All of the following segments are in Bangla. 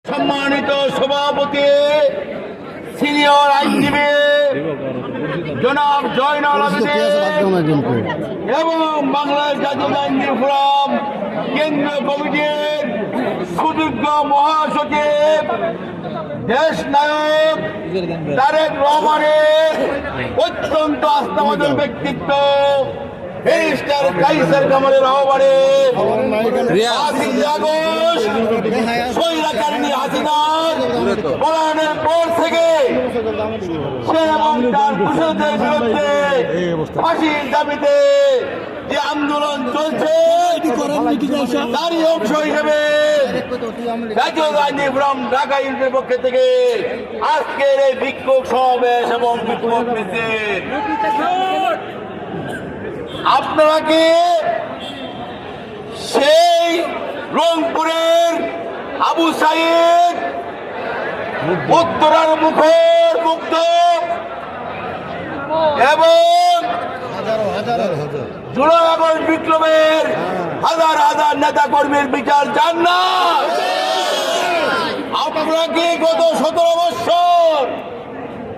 সম্মানিত সভাপতি সিনিয়র আইনজীবী জনাব জয়নাল আবেদিন এবং বাংলাদেশ জাতীয় আইনজীবী ফোরাম কেন্দ্রীয় কমিটির সুযোগ্য মহাসচিব দেশ নায়ক তারেক রহমানের অত্যন্ত আস্থাভাজন ব্যক্তিত্ব ব্যারিস্টার কাইসার কামালের আহ্বানে 5 আগস্ট স্বৈরাচারিণী হাসিনার পলায়নের পর থেকে সে এবং তার দোষরদের বিরুদ্ধে ফাঁসির দাবিতে যে আন্দোলন চলছে তারই অংশ হিসেবে জাতীয় আইনজীবী ফোরাম ঢাকা ইউনিটের পক্ষ থেকে আজকের এই বিক্ষোভ সমাবেশ এবং বিক্ষোভ মিছিল। আপনারা কি সেই রংপুরের আবু সাইদ উত্তরার মুখর মুক্ত এবং জুলাই আগস্ট বিপ্লবের হাজার হাজার নেতা কর্মীর বিচার চান না? আপনারা কি গত 17 বছর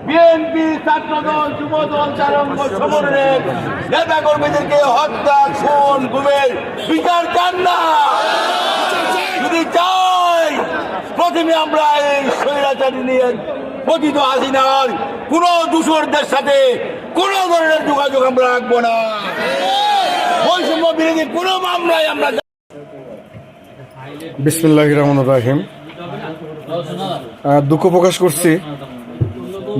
বিএনপি, ছাত্রদল, যুবদল, চারঙ্গ সমন্বয়ের নেতা কর্মীদেরকে হত্যা, খুন, গুমের বিচার চান না? যদি চাই প্রথমে আমরা এই স্বৈরাচারী নিয়ে পতিত হাসিনার কোন দূষরদের সাথে কোন ধরনের যোগাযোগ আমরা রাখবো না। বৈষম্য বিরোধী কোন মামলায় আমরা। বিসমিল্লাহির রহমানির রহিম। দুঃখ প্রকাশ করছি,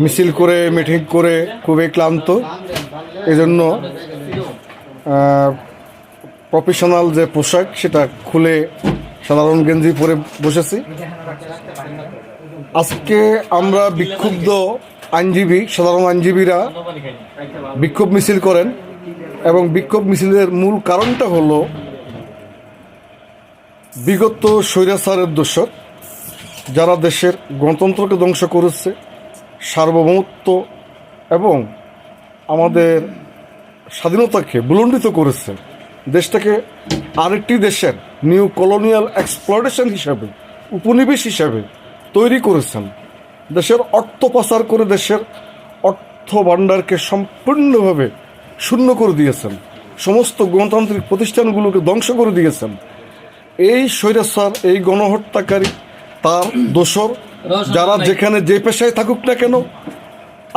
মিছিল করে মিটিং করে খুবই ক্লান্ত। এজন্য প্রফেশনাল যে পোশাক সেটা খুলে সাধারণ গেঞ্জি পরে বসেছি। আজকে আমরা বিক্ষুব্ধ আইনজীবী, সাধারণ আইনজীবীরা বিক্ষোভ মিছিল করেন এবং বিক্ষোভ মিছিলের মূল কারণটা হলো বিগত স্বৈরাচারের দোষর যারা দেশের গণতন্ত্রকে ধ্বংস করেছে, সার্বভৌমত্ব এবং আমাদের স্বাধীনতাকে ভুলণ্ডিত করেছে, দেশটাকে আরেকটি দেশের নিউ কলোনিয়াল এক্সপ্লয়টেশন হিসাবে, উপনিবেশ হিসাবে তৈরি করেছেন। দেশের অর্থ পাচার করে দেশের অর্থ ভাণ্ডারকে সম্পূর্ণভাবে শূন্য করে দিয়েছেন, সমস্ত গণতান্ত্রিক প্রতিষ্ঠানগুলোকে ধ্বংস করে দিয়েছেন। এই স্বৈরাচার, এই গণহত্যাকারী, তার দোসর যারা যেখানে যে পেশায় থাকুক না কেন,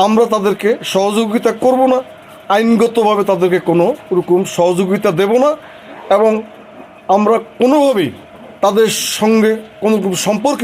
আমরা তাদেরকে সহযোগিতা করব না, আইনগতভাবে তাদেরকে কোনো রকম সহযোগিতা দেব না এবং আমরা কোনোভাবেই তাদের সঙ্গে কোনো সম্পর্ক